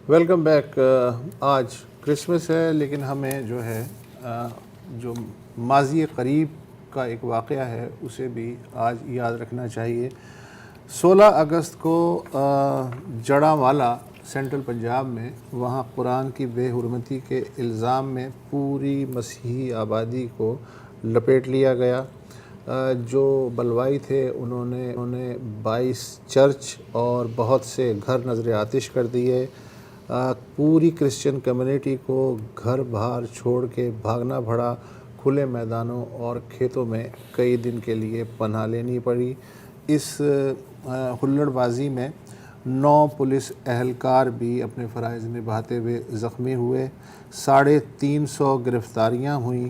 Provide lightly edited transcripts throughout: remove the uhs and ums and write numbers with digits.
Welcome back. آج Christmas ہے لیکن ہمیں جو ہے جو ماضی قریب کا ایک واقعہ ہے اسے بھی آج یاد رکھنا چاہیے. 16 اگست کو جڑاوالا سینٹرل پنجاب میں وہاں قرآن کی بے حرمتی کے الزام میں پوری مسیحی آبادی کو لپیٹ لیا گیا. جو بلوائی تھے انہوں نے 22 چرچ اور بہت سے گھر نذر آتش کر دیے. پوری کرسچن کمیونٹی کو گھر بار چھوڑ کے بھاگنا پڑا. کھلے میدانوں اور کھیتوں میں کئی دن کے لیے پناہ لینی پڑی. اس ہلڑ بازی میں 9 پولیس اہلکار بھی اپنے فرائض نبھاتے ہوئے زخمی ہوئے. 350 گرفتاریاں ہوئیں.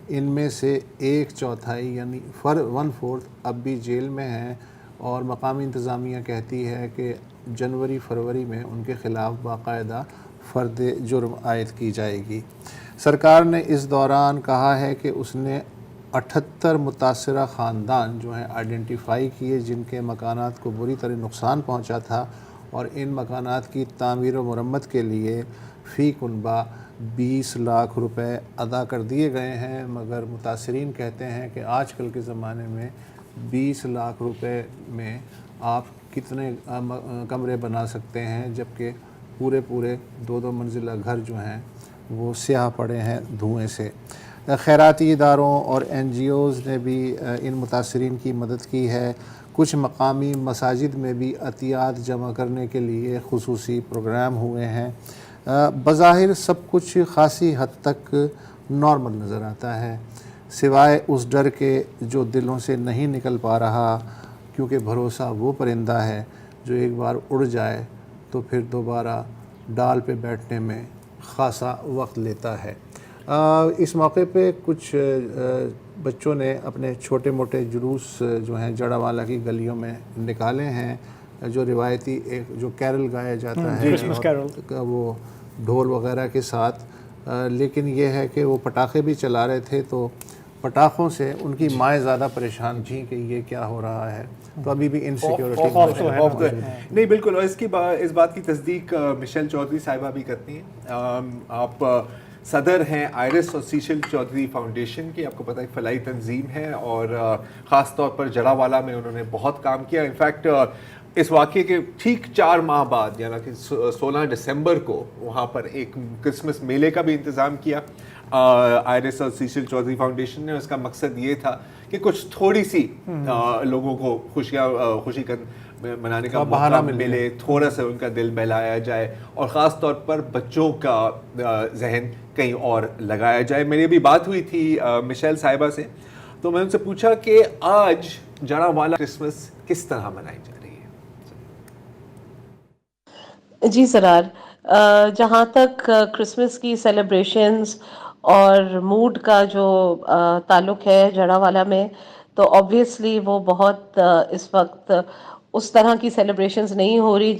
ان میں سے 1/4 یعنی 1/4 اب بھی جیل میں ہیں اور مقامی انتظامیہ کہتی ہے کہ جنوری-فروری میں ان کے خلاف باقاعدہ فرد جرم عائد کی جائے گی. سرکار نے اس دوران کہا ہے کہ اس نے 78 متاثرہ خاندان جو ہیں آئیڈینٹیفائی کیے جن کے مکانات کو بری طرح نقصان پہنچا تھا اور ان مکانات کی تعمیر و مرمت کے لیے فی کنبہ 20 لاکھ روپے ادا کر دیے گئے ہیں. مگر متاثرین کہتے ہیں کہ آج کل کے زمانے میں 20 لاکھ روپے میں آپ کتنے کمرے بنا سکتے ہیں جبکہ پورے 2 منزلہ گھر جو ہیں وہ سیاہ پڑے ہیں دھوئیں سے. خیراتی اداروں اور NGOز نے بھی ان متاثرین کی مدد کی ہے. کچھ مقامی مساجد میں بھی عطیات جمع کرنے کے لیے خصوصی پروگرام ہوئے ہیں. بظاہر سب کچھ خاصی حد تک نارمل نظر آتا ہے سوائے اس ڈر کے جو دلوں سے نہیں نکل پا رہا، کیونکہ بھروسہ وہ پرندہ ہے جو ایک بار اڑ جائے تو پھر دوبارہ ڈال پہ بیٹھنے میں خاصا وقت لیتا ہے. اس موقع پہ کچھ بچوں نے اپنے چھوٹے موٹے جلوس جو ہیں جڑاوالا کی گلیوں میں نکالے ہیں. جو روایتی ایک جو کیرل گایا جاتا ہے وہ ڈھول وغیرہ کے ساتھ، لیکن یہ ہے کہ وہ پٹاخے بھی چلا رہے تھے تو پٹاخوں سے ان کی مائیں زیادہ پریشان تھیں کہ یہ کیا ہو رہا ہے. تو ابھی بھی انسیکیورٹی نہیں بالکل. اور اس بات کی تصدیق مشیل چودھری صاحبہ بھی کرتی ہیں. آپ صدر ہیں آئرس اور سیشل چودھری فاؤنڈیشن کی. آپ کو پتہ ہے ایک فلاحی تنظیم ہے اور خاص طور پر جڑاوالا میں انہوں نے بہت کام کیا. انفیکٹ اس واقعے کے ٹھیک 4 ماہ بعد یعنی کہ 16 دسمبر کو وہاں پر ایک کرسمس میلے کا بھی انتظام کیا آئرس اور سیشل چودھری فاؤنڈیشن نے. اس کا مقصد یہ تھا کہ کچھ تھوڑی سی لوگوں کو خوشی منانے کا موقع ملے، تھوڑا سا ان کا دل بہلایا جائے اور خاص طور پر بچوں کا ذہن کہیں اور لگایا جائے. میری ابھی بات ہوئی تھی مشیل صاحبہ سے تو میں ان سے پوچھا کہ آج جڑاوالا کرسمس کس طرح منائی جا رہی ہے. جی سرار، جہاں تک کرسمس کی سیلیبریشنز اور موڈ کا جو تعلق ہے جڑاوالا میں، تو آبویسلی وہ بہت اس وقت اس طرح کی سیلیبریشنز نہیں ہو رہی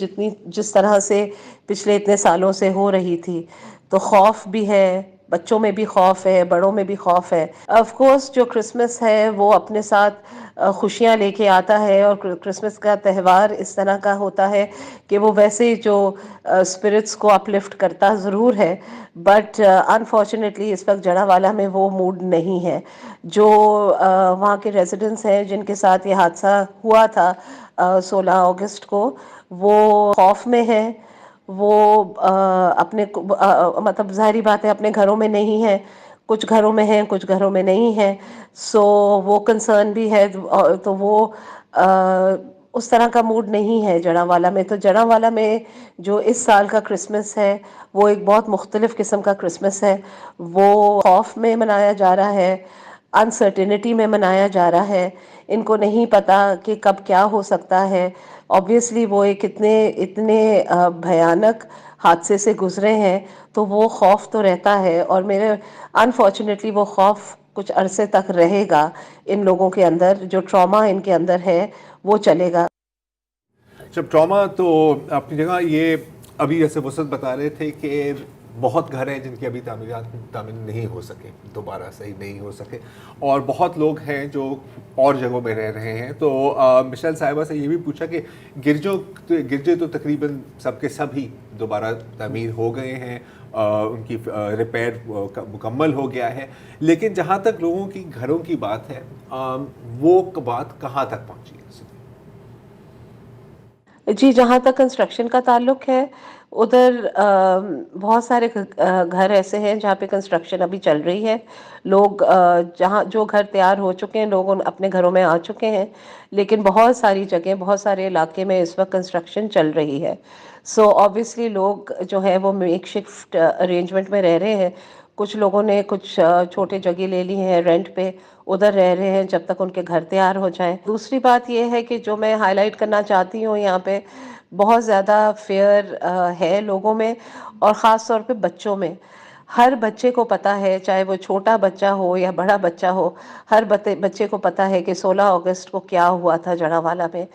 جس طرح سے پچھلے اتنے سالوں سے ہو رہی تھی. تو خوف بھی ہے، بچوں میں بھی خوف ہے، بڑوں میں بھی خوف ہے. آف کورس جو کرسمس ہے وہ اپنے ساتھ خوشیاں لے کے آتا ہے اور کرسمس کا تہوار اس طرح کا ہوتا ہے کہ وہ ویسے جو اسپرٹس کو اپلفٹ کرتا ضرور ہے، بٹ انفارچونیٹلی اس وقت جڑاوالا میں وہ موڈ نہیں ہے. جو وہاں کے ریزیڈنٹس ہیں جن کے ساتھ یہ حادثہ ہوا تھا 16 اگست کو، وہ خوف میں ہیں. وہ اپنے مطلب ظاہری بات ہے اپنے گھروں میں نہیں ہے. کچھ گھروں میں ہیں، کچھ گھروں میں نہیں ہے. سو وہ کنسرن بھی ہے. تو وہ اس طرح کا موڈ نہیں ہے جڑاوالا میں. تو جڑاوالا میں جو اس سال کا کرسمس ہے وہ ایک بہت مختلف قسم کا کرسمس ہے. وہ خوف میں منایا جا رہا ہے، انسرٹینٹی میں منایا جا رہا ہے. ان کو نہیں پتا کہ کب کیا ہو سکتا ہے. آبویسلی وہ ایک اتنے بھیانک حادثے سے گزرے ہیں تو وہ خوف تو رہتا ہے، اور میرے انفارچونیٹلی وہ خوف کچھ عرصے تک رہے گا ان لوگوں کے اندر. جو ٹراما ان کے اندر ہے وہ چلے گا. جب ٹراما تو اپنی جگہ، یہ ابھی جیسے وسعت بتا رہے تھے کہ بہت گھر ہیں جن کی ابھی تعمیر نہیں ہو سکے, دوبارہ صحیح نہیں ہو سکے, اور بہت لوگ ہیں جو اور جگہوں میں رہ رہے ہیں. تو مشیل صاحبہ سے یہ بھی پوچھا کہ گرجے تو تقریباً سب کے سب ہی دوبارہ تعمیر ہو گئے ہیں, ان کی ریپیئر مکمل ہو گیا ہے, لیکن جہاں تک لوگوں کی گھروں کی بات ہے وہ بات کہاں تک پہنچی ہے؟ جی, جہاں تک کنسٹرکشن کا تعلق ہے ادھر بہت سارے گھر ایسے ہیں جہاں پہ کنسٹرکشن ابھی چل رہی ہے. لوگ جہاں جو گھر تیار ہو چکے ہیں لوگ اپنے گھروں میں آ چکے ہیں, لیکن بہت ساری جگہ بہت سارے علاقے میں اس وقت کنسٹرکشن چل رہی ہے. سو آبویسلی لوگ جو ہے وہ میک شفٹ ارینجمنٹ میں رہ رہے ہیں. کچھ لوگوں نے کچھ چھوٹے جگہ لے لی ہیں رینٹ پہ, ادھر رہ رہے ہیں جب تک ان کے گھر تیار ہو جائیں. دوسری بات یہ ہے کہ جو میں ہائی لائٹ کرنا چاہتی ہوں یہاں پہ, بہت زیادہ فیئر ہے لوگوں میں, اور خاص طور پہ بچوں میں. ہر بچے کو پتا ہے, چاہے وہ چھوٹا بچہ ہو یا بڑا بچہ ہو, ہر بچے کو پتا ہے کہ 16 اگست کو کیا ہوا تھا جڑاوالا میں.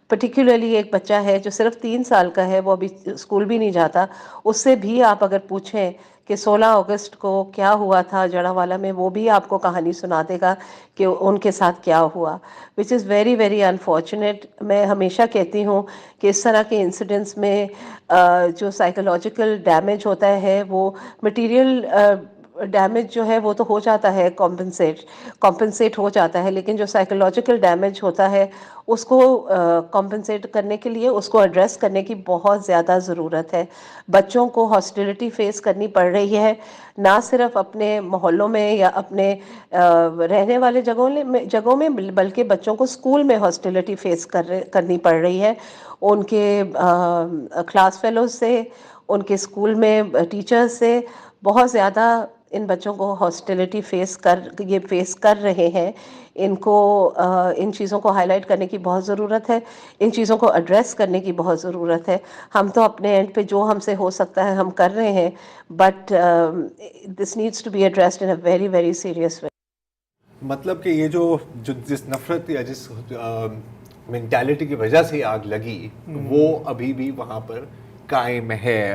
پرٹیکولرلی ایک بچہ ہے جو صرف 3 سال کا ہے, وہ ابھی اسکول بھی نہیں جاتا, اس سے بھی آپ اگر پوچھیں کہ 16 اگست کو کیا ہوا تھا جڑاوالا میں, وہ بھی آپ کو کہانی سنا دے گا کہ ان کے ساتھ کیا ہوا, وچ از ویری ویری انفارچونیٹ. میں ہمیشہ کہتی ہوں کہ اس طرح کے انسیڈنٹس میں جو سائیکولوجیکل ڈیمیج ہوتا ہے, وہ مٹیریل ڈیمیج جو ہے وہ تو ہو جاتا ہے, کمپنسیٹ ہو جاتا ہے, لیکن جو سائیکولوجیکل ڈیمیج ہوتا ہے اس کو کمپنسیٹ کرنے کے لیے, اس کو ایڈریس کرنے کی بہت زیادہ ضرورت ہے. بچوں کو ہاسٹیلٹی فیس کرنی پڑ رہی ہے, نہ صرف اپنے محلوں میں یا اپنے رہنے والے جگہوں میں, بلکہ بچوں کو اسکول میں ہاسٹیلٹی فیس کرنی پڑ رہی ہے. ان کے کلاس فیلوز سے, ان کے اسکول میں ٹیچرز سے بہت زیادہ ان بچوں کو ہاسٹیلٹی فیس کر رہے ہیں. ان کو ان چیزوں کو ہائی لائٹ کرنے کی بہت ضرورت ہے, ان چیزوں کو ایڈریس کرنے کی بہت ضرورت ہے. ہم تو اپنے اینڈ پہ جو ہم سے ہو سکتا ہے ہم کر رہے ہیں, but this needs to be addressed in a very very serious way. مطلب کہ یہ جس نفرت یا جس مینٹالٹی کی وجہ سے آگ لگی وہ ابھی بھی وہاں پر قائم ہے.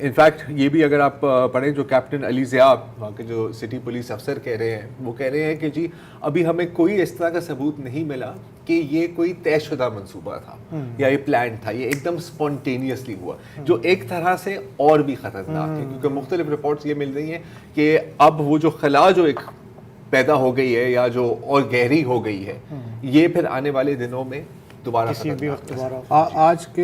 انفیکٹ یہ بھی اگر آپ پڑھیں جو کیپٹن علی ضیاء وہاں کے جو سٹی پولیس افسر کہہ رہے ہیں, وہ کہہ رہے ہیں کہ جی ابھی ہمیں کوئی اس طرح کا ثبوت نہیں ملا کہ یہ کوئی طے شدہ منصوبہ تھا یا یہ پلان تھا, یہ ایک دم سپونٹینیسلی ہوا, جو ایک طرح سے اور بھی خطرناک ہے, کیونکہ مختلف رپورٹس یہ مل رہی ہیں کہ اب وہ جو خلا جو ایک پیدا ہو گئی ہے یا جو اور گہری ہو گئی ہے, یہ پھر آنے والے دنوں میں دوبارہ آج کے